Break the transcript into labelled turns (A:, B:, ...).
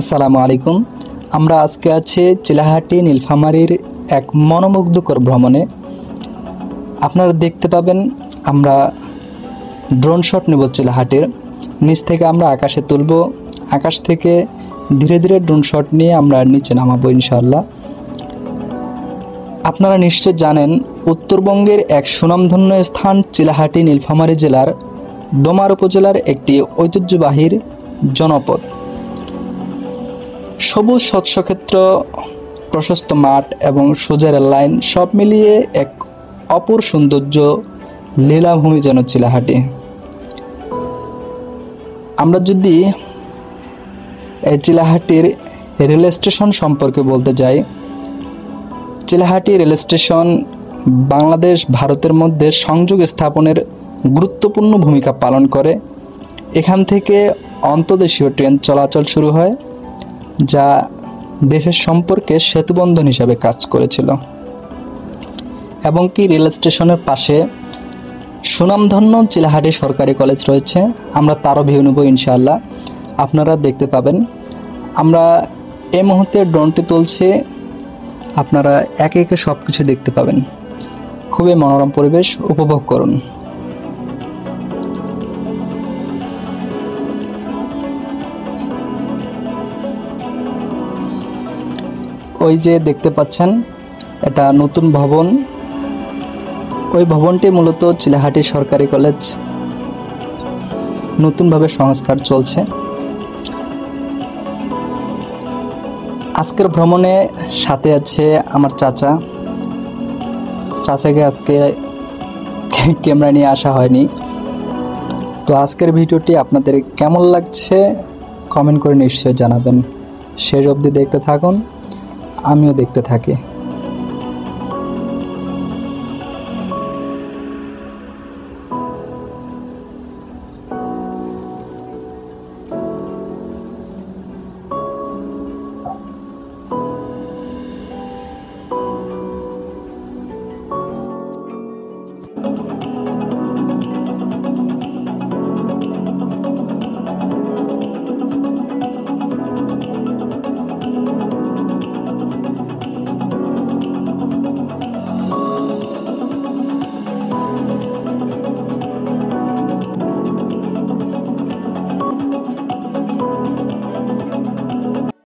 A: আসসালামু আলাইকুম। আমরা আজকে আছি চিলাহাটি নীলফামারীর এক মনোমুগ্ধকর ভ্রমণে। আপনারা দেখতে পাবেন আমরা ড্রোন শট নেব চিলাহাটির নিচ থেকে। আমরা আকাশে তুলব, আকাশ থেকে ধীরে ধীরে ড্রোন শট নিয়ে আমরা নিচে নামাবো ইনশাআল্লাহ। আপনারা নিশ্চয় জানেন উত্তরবঙ্গের এক সুনামধন্য স্থান চিলাহাটি নীলফামারী জেলার ডোমার উপজেলার একটি ঐতিহ্যবাহী জনপদ। সবুজ স্বচ্ছক্ষেত্র, প্রশস্ত মাঠ এবং সোজা রেল লাইন সব মিলিয়ে এক অপূর্ব সৌন্দর্য লীলাভূমি যেন চিলাহাটি। আমরা যদি এই চিলাহাটির রেল স্টেশন সম্পর্কে বলতে যাই, চিলাহাটি রেল স্টেশন বাংলাদেশ ভারতের মধ্যে সংযোগ স্থাপনের গুরুত্বপূর্ণ ভূমিকা পালন করে। এখান থেকে অন্তর্দেশীয় ট্রেন চলাচল শুরু হয়, যা দেশের সম্পর্কে সেতুবন্ধন হিসাবে কাজ করেছিল। এবং কি রেল স্টেশনের পাশে সুনামধন্য চিলাহাটি সরকারি কলেজ রয়েছে। আমরা তারও ভিউ নেব ইনশাআল্লাহ, আপনারা দেখতে পাবেন। আমরা এই মুহূর্তে ড্রোনটি তুলছি, আপনারা একে একে সব কিছু দেখতে পাবেন। খুবই মনোরম পরিবেশ উপভোগ করুন। ওই যে দেখতে পাচ্ছেন, এটা নতুন ভবন। ওই ভবনটি মূলত চিলাহাটি সরকারি কলেজ, নতুনভাবে সংস্কার চলছে। আজকের ভ্রমণে সাথে আছে আমার চাচাকে আজকে ক্যামেরা নিয়ে আসা হয়নি। তো আজকের ভিডিওটি আপনাদের কেমন লাগছে কমেন্ট করে নিশ্চয়ই জানাবেন। শেষ অবধি দেখতে থাকুন, আমিও দেখতে থাকি।